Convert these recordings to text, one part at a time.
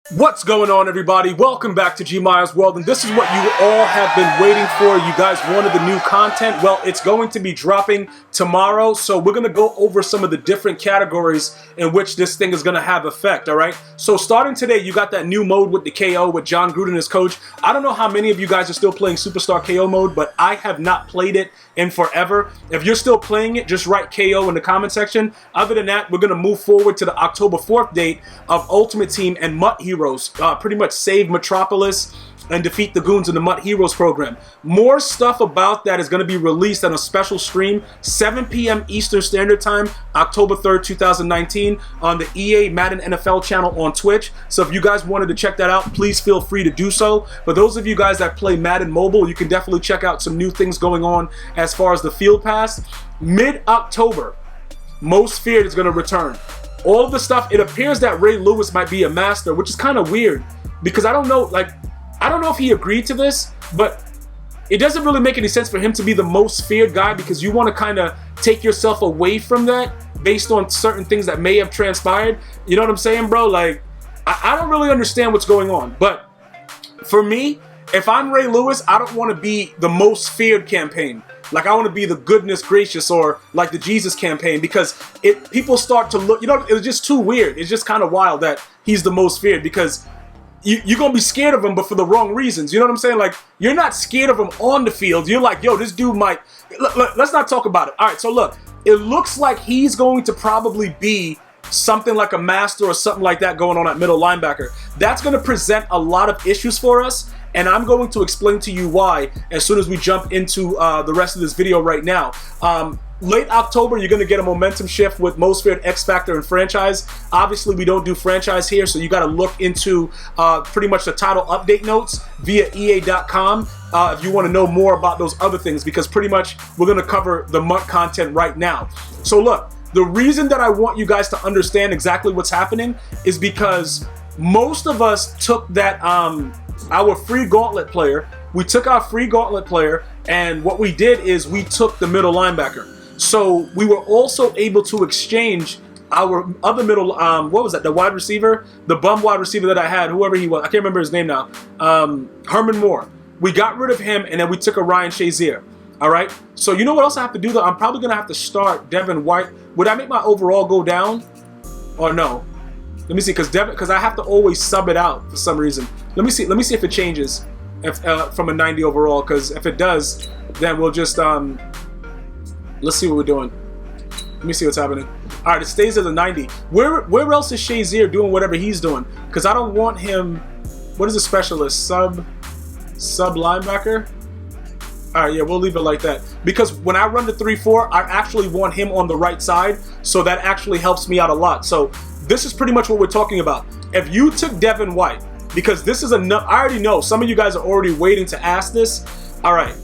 What's going on, everybody? Welcome back to GmiasWorld, and this is what you all have been waiting for. You guys wanted the new content. Well, it's going to be dropping tomorrow, so we're going to go over some of the different categories in which this thing is going to have effect, all right? So starting today, you got that new mode with the KO with John Gruden as coach. I don't know how many of you guys are still playing Superstar KO mode, but I have not played it in forever. If you're still playing it, just write KO in the comment section. Other than that, we're going to move forward to the October 4th date of Ultimate Team and MUT Heroes. Pretty much save Metropolis and defeat the goons in the MUT Heroes program. More stuff about that is going to be released on a special stream, 7 p.m. Eastern Standard Time, October 3rd, 2019, on the EA Madden NFL channel on Twitch. So if you guys wanted to check that out, please feel free to do so. For those of you guys that play Madden Mobile, you can definitely check out some new things going on as far as the Field Pass. Mid-October, Most Feared is going to return. All of the stuff, it appears that Ray Lewis might be a master, which is kind of weird because I don't know if he agreed to this, but it doesn't really make any sense for him to be the most feared guy because you want to kind of take yourself away from that based on certain things that may have transpired. You know what I'm saying, bro? Like, I don't really understand what's going on, but for me, if I'm Ray Lewis, I don't want to be the most feared campaign. Like, I want to be the goodness gracious or like the Jesus campaign because people start to look, it was just too weird. It's just kind of wild that he's the most feared because you're going to be scared of him, but for the wrong reasons. You know what I'm saying? Like, you're not scared of him on the field. You're like, yo, this dude might, let's not talk about it. All right, so look, it looks like he's going to probably be something like a master or something like that going on at middle linebacker. That's going to present a lot of issues for us. And I'm going to explain to you why as soon as we jump into the rest of this video right now. Late October, you're going to get a momentum shift with Most Feared, X Factor, and Franchise. Obviously, we don't do franchise here, so you got to look into pretty much the title update notes via EA.com if you want to know more about those other things, because pretty much we're going to cover the MUT content right now. So look, the reason that I want you guys to understand exactly what's happening is because most of us took that our free gauntlet player. We took our free gauntlet player, and what we did is we took the middle linebacker. So we were also able to exchange our other middle, what was that? The wide receiver, the bum wide receiver that I had, whoever he was. I can't remember his name now. Herman Moore. We got rid of him, and then we took a Ryan Shazier. All right. So you know what else I have to do though? I'm probably gonna have to start Devin White. Would I make my overall go down, or no? Let me see, because I have to always sub it out for some reason. Let me see if it changes from a 90 overall. Because if it does, then we'll just let's see what we're doing. Let me see what's happening. All right, it stays at a 90. Where else is Shazier doing whatever he's doing? Because I don't want him. What is a specialist? Sub linebacker. All right, yeah, we'll leave it like that. Because when I run the 3-4, I actually want him on the right side, so that actually helps me out a lot. So this is pretty much what we're talking about. If you took Devin White, because this is enough, I already know some of you guys are already waiting to ask this. All right,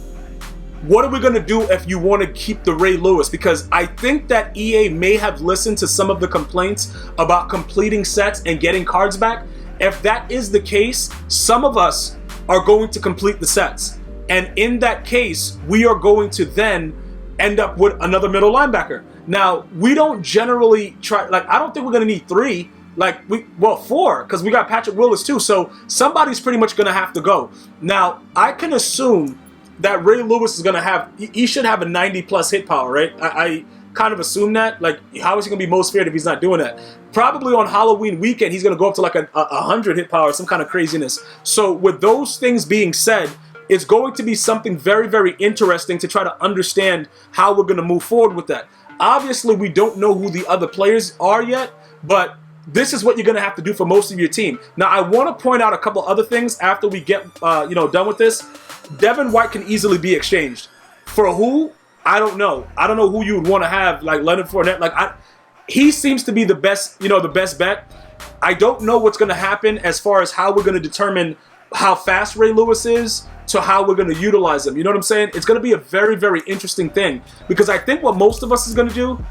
what are we gonna do if you want to keep the Ray Lewis? Because I think that EA may have listened to some of the complaints about completing sets and getting cards back. If that is the case, some of us are going to complete the sets. And in that case, we are going to then end up with another middle linebacker. Now, we don't generally try, like, I don't think we're going to need 3. Like, 4, because we got Patrick Willis too. So somebody's pretty much going to have to go. Now, I can assume that Ray Lewis is going to have, he should have a 90 plus hit power, right? I kind of assume that. Like, how is he going to be most feared if he's not doing that? Probably on Halloween weekend, he's going to go up to like a 100 hit power, some kind of craziness. So with those things being said, it's going to be something very, very interesting to try to understand how we're going to move forward with that. Obviously, we don't know who the other players are yet, but this is what you're going to have to do for most of your team. Now, I want to point out a couple other things after we get done with this. Devin White can easily be exchanged. For who? I don't know. I don't know who you would want to have, like Leonard Fournette. Like, he seems to be the best, the best bet. I don't know what's going to happen as far as how we're going to determine how fast Ray Lewis is to how we're going to utilize him. You know what I'm saying? It's going to be a very, very interesting thing because I think what most of us is going to do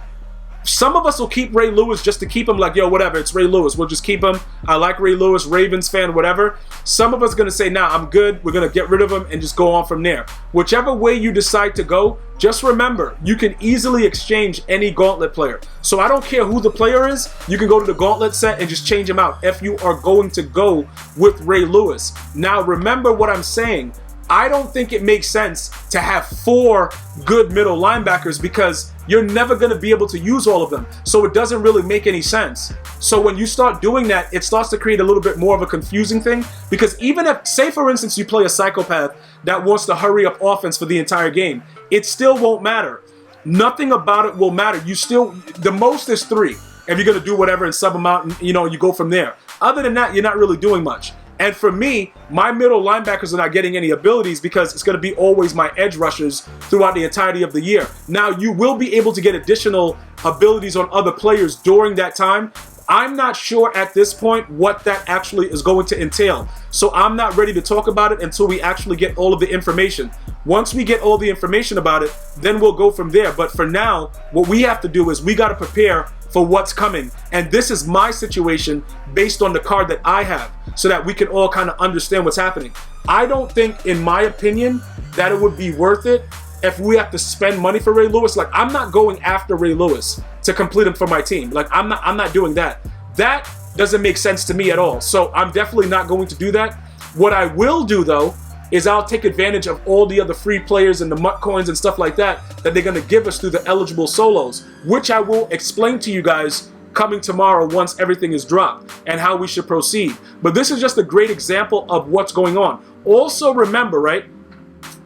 Some of us will keep Ray Lewis just to keep him, like, yo, whatever, it's Ray Lewis. We'll just keep him. I like Ray Lewis, Ravens fan, whatever. Some of us are going to say, nah, I'm good. We're going to get rid of him and just go on from there. Whichever way you decide to go, just remember, you can easily exchange any Gauntlet player. So I don't care who the player is. You can go to the Gauntlet set and just change him out if you are going to go with Ray Lewis. Now, remember what I'm saying. I don't think it makes sense to have 4 good middle linebackers because you're never going to be able to use all of them. So it doesn't really make any sense. So when you start doing that, it starts to create a little bit more of a confusing thing, because even if, say for instance, you play a psychopath that wants to hurry up offense for the entire game, it still won't matter. Nothing about it will matter. You still, the most is 3. If you're going to do whatever and sub them out and, you know, you go from there. Other than that, you're not really doing much. And for me, my middle linebackers are not getting any abilities because it's going to be always my edge rushers throughout the entirety of the year. Now, you will be able to get additional abilities on other players during that time. I'm not sure at this point what that actually is going to entail. So I'm not ready to talk about it until we actually get all of the information. Once we get all the information about it, then we'll go from there. But for now, what we have to do is we got to prepare for what's coming. And this is my situation based on the card that I have, so that we can all kind of understand what's happening. I don't think, in my opinion, that it would be worth it if we have to spend money for Ray Lewis. Like, I'm not going after Ray Lewis to complete him for my team. Like, I'm not doing that. That doesn't make sense to me at all. So I'm definitely not going to do that. What I will do, though, is I'll take advantage of all the other free players and the MUT coins and stuff like that they're going to give us through the eligible solos, which I will explain to you guys coming tomorrow once everything is dropped and how we should proceed. But this is just a great example of what's going on. Also remember, right,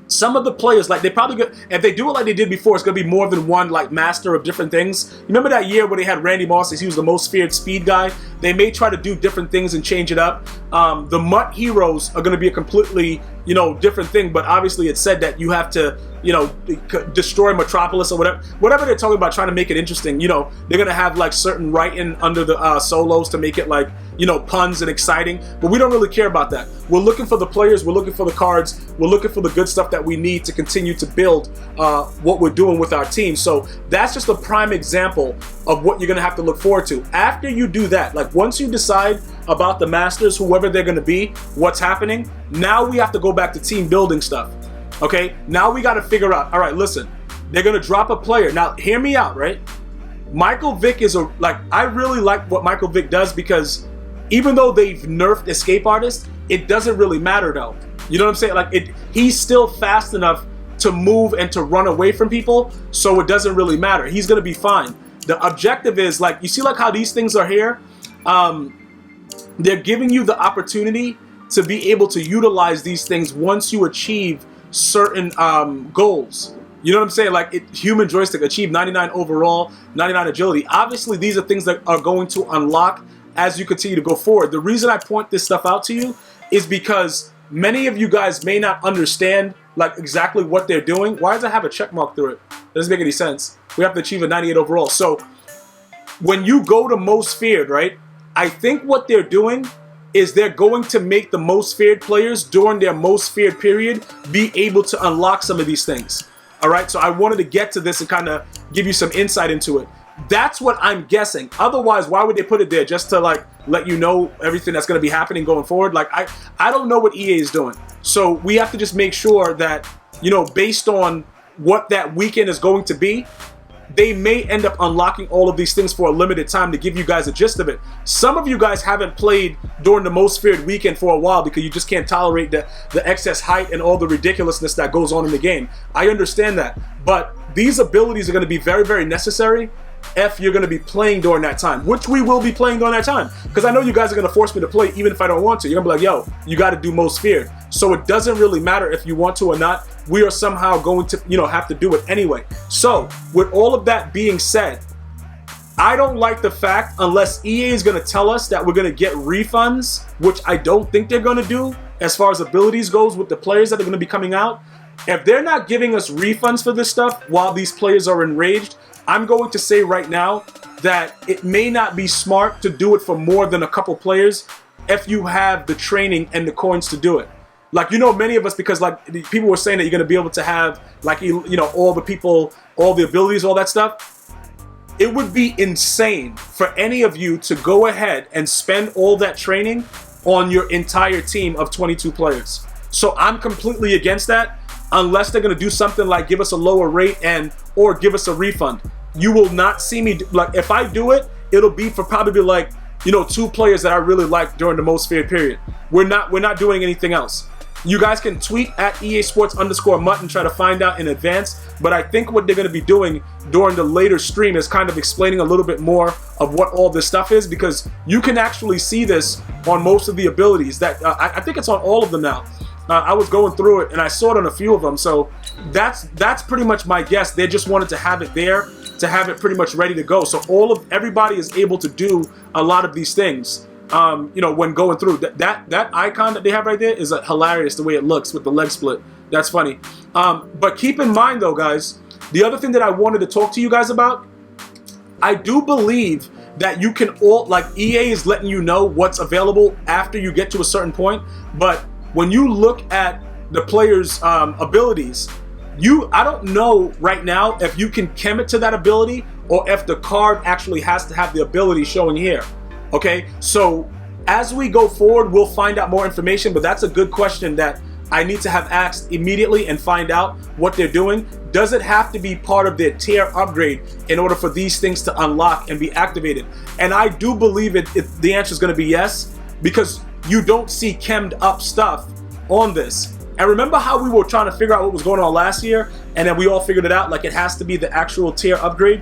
some of the players, like, they probably go, if they do it like they did before, it's going to be more than one, like, master of different things. You remember that year where they had Randy Moss, he was the most feared speed guy? They may try to do different things and change it up. The MUT heroes are going to be a completely, you know, different thing, but obviously it said that you have to, you know, destroy Metropolis or whatever they're talking about, trying to make it interesting. You know, they're going to have, like, certain writing under the solos to make it, like, you know, puns and exciting, but we don't really care about that. We're looking for the players, we're looking for the cards, we're looking for the good stuff that we need to continue to build what we're doing with our team. So that's just a prime example of what you're going to have to look forward to. After you do that, like, once you decide about the masters, whoever they're going to be, what's happening, now we have to go back to team building stuff. Okay, now we got to figure out, all right, listen, they're going to drop a player. Now, hear me out, right? Michael Vick is I really like what Michael Vick does, because even though they've nerfed Escape Artist, it doesn't really matter though. You know what I'm saying? Like, he's still fast enough to move and to run away from people, so it doesn't really matter. He's going to be fine. The objective is, like, you see, like, how these things are here? They're giving you the opportunity to be able to utilize these things once you achieve certain goals. You know what I'm saying? Like, human joystick, achieve 99 overall, 99 agility. Obviously, these are things that are going to unlock as you continue to go forward. The reason I point this stuff out to you is because many of you guys may not understand, like, exactly what they're doing. Why does it have a check mark through it? Doesn't make any sense. We have to achieve a 98 overall. So when you go to most feared, right, I think what they're doing is they're going to make the most feared players during their most feared period be able to unlock some of these things. All right, so I wanted to get to this and kind of give you some insight into it. That's what I'm guessing. Otherwise, why would they put it there? Just to, like, let you know everything that's going to be happening going forward? Like, I don't know what EA is doing. So we have to just make sure that, you know, based on what that weekend is going to be, they may end up unlocking all of these things for a limited time to give you guys a gist of it. Some of you guys haven't played during the most feared weekend for a while because you just can't tolerate the excess height and all the ridiculousness that goes on in the game. I understand that. But these abilities are going to be very, very necessary if you're going to be playing during that time, which we will be playing during that time. Because I know you guys are going to force me to play even if I don't want to. You're going to be like, yo, you got to do most feared. So it doesn't really matter if you want to or not. We are somehow going to, you know, have to do it anyway. So with all of that being said, I don't like the fact, unless EA is going to tell us that we're going to get refunds, which I don't think they're going to do as far as abilities goes with the players that are going to be coming out. If they're not giving us refunds for this stuff while these players are enraged, I'm going to say right now that it may not be smart to do it for more than a couple players if you have the training and the coins to do it. Like, you know, many of us, because, like, people were saying that you're going to be able to have, like, you know, all the people, all the abilities, all that stuff. it would be insane for any of you to go ahead and spend all that training on your entire team of 22 players. So I'm completely against that, unless they're going to do something like give us a lower rate or give us a refund. You will not see me, like, if I do it, it'll be for probably like, you know, 2 players that I really like during the most feared period. We're not doing anything else. You guys can tweet at EA Sports _MUT and try to find out in advance. But I think what they're going to be doing during the later stream is kind of explaining a little bit more of what all this stuff is, because you can actually see this on most of the abilities. That I think it's on all of them now. I was going through it and I saw it on a few of them. So that's pretty much my guess. They just wanted to have it there, to have it pretty much ready to go. So everybody is able to do a lot of these things. You know, when going through that icon that they have right there is hilarious the way it looks with the leg split. That's funny. But keep in mind though, guys, the other thing that I wanted to talk to you guys about, I do believe that you can like EA is letting you know what's available after you get to a certain point. But when you look at the players' abilities, I don't know right now if you can chem it to that ability or if the card actually has to have the ability showing here. Okay, so as we go forward, we'll find out more information, but that's a good question that I need to have asked immediately and find out what they're doing. Does it have to be part of their tier upgrade in order for these things to unlock and be activated? And I do believe the answer is going to be yes, because you don't see chemmed up stuff on this. And remember how we were trying to figure out what was going on last year, and then we all figured it out, like it has to be the actual tier upgrade,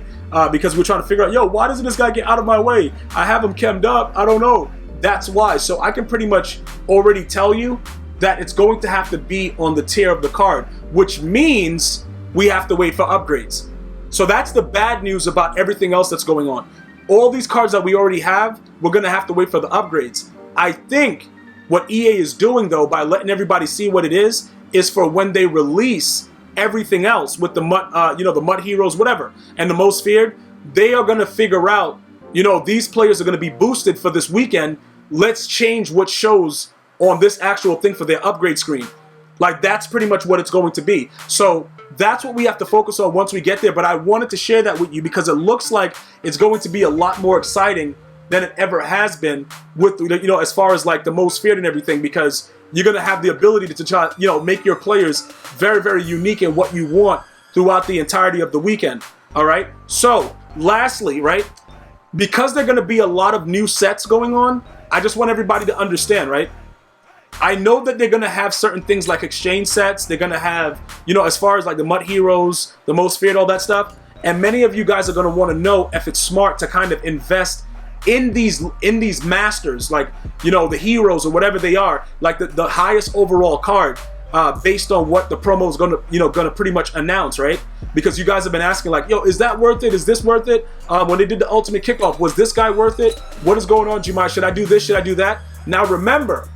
because we're trying to figure out, yo, why doesn't this guy get out of my way? I have him chemmed up, I don't know. That's why. So I can pretty much already tell you that it's going to have to be on the tier of the card, which means we have to wait for upgrades. So that's the bad news about everything else that's going on. All these cards that we already have, we're going to have to wait for the upgrades. I think what EA is doing, though, by letting everybody see what it is for when they release everything else with the MUT, the MUT heroes, whatever, and the most feared, they are going to figure out, these players are going to be boosted for this weekend. Let's change what shows on this actual thing for their upgrade screen. Like, that's pretty much what it's going to be. So that's what we have to focus on once we get there. But I wanted to share that with you because it looks like it's going to be a lot more exciting than it ever has been with, as far as like the most feared and everything, because you're going to have the ability to try, make your players very, very unique in what you want throughout the entirety of the weekend. All right. So lastly, right, because there are going to be a lot of new sets going on, I just want everybody to understand, right? I know that they're going to have certain things like exchange sets. They're going to have, as far as like the MUT heroes, the most feared, all that stuff. And many of you guys are going to want to know if it's smart to kind of invest in these masters, like, the heroes or whatever they are, like the highest overall card, based on what the promo is going to pretty much announce, right? Because you guys have been asking like, yo, is that worth it? Is this worth it? When they did the ultimate kickoff, was this guy worth it? What is going on, Gmias? Should I do this? Should I do that? Now remember,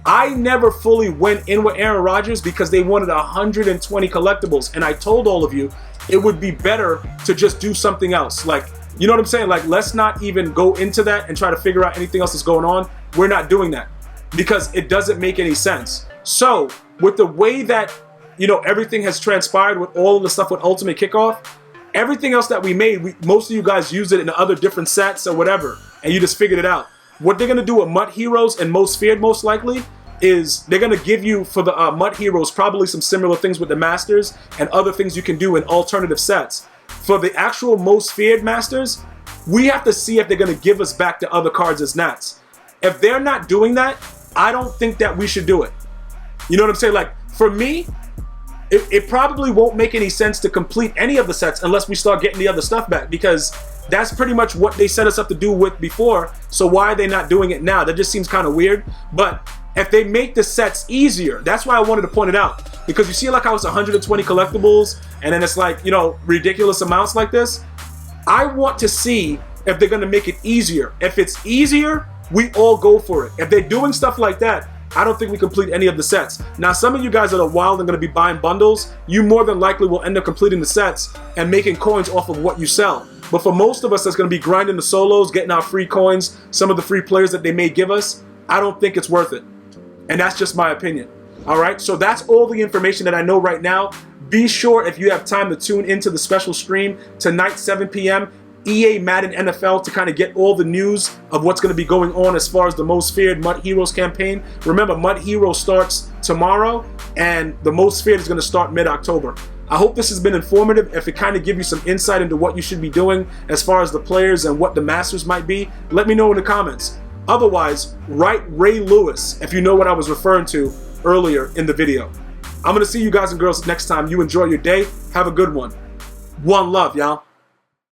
I never fully went in with Aaron Rodgers because they wanted 120 collectibles, and I told all of you it would be better to just do something else. Like, you know what I'm saying? Like, let's not even go into that and try to figure out anything else that's going on. We're not doing that because it doesn't make any sense. So with the way that, everything has transpired with all of the stuff with Ultimate Kickoff, everything else that we made, most of you guys used it in other different sets or whatever, and you just figured it out. What they're going to do with MUT heroes and most feared, most likely, is they're going to give you, for the MUT heroes, probably some similar things with the masters and other things you can do in alternative sets. For the actual most feared masters, we have to see if they're going to give us back the other cards as nats. If they're not doing that, I don't think that we should do it. You know what I'm saying? Like, for me, it probably won't make any sense to complete any of the sets unless we start getting the other stuff back, because that's pretty much what they set us up to do with before. So why are they not doing it now? That just seems kind of weird. But if they make the sets easier, that's why I wanted to point it out. Because you see like how it's 120 collectibles and then it's like, ridiculous amounts like this. I want to see if they're going to make it easier. If it's easier, we all go for it. If they're doing stuff like that, I don't think we complete any of the sets. Now, some of you guys that are wild and going to be buying bundles, you more than likely will end up completing the sets and making coins off of what you sell. But for most of us that's going to be grinding the solos, getting our free coins, some of the free players that they may give us, I don't think it's worth it. And that's just my opinion. All right, so that's all the information that I know right now. Be sure, if you have time, to tune into the special stream tonight, 7 p.m. EA Madden NFL to kind of get all the news of what's going to be going on as far as the Most Feared MUT Heroes campaign. Remember, MUT Heroes starts tomorrow, and the Most Feared is going to start mid-October. I hope this has been informative. If it kind of gives you some insight into what you should be doing as far as the players and what the masters might be, let me know in the comments. Otherwise, write Ray Lewis if you know what I was referring to earlier in the video. I'm going to see you guys and girls next time. You enjoy your day. Have a good one. One love, y'all.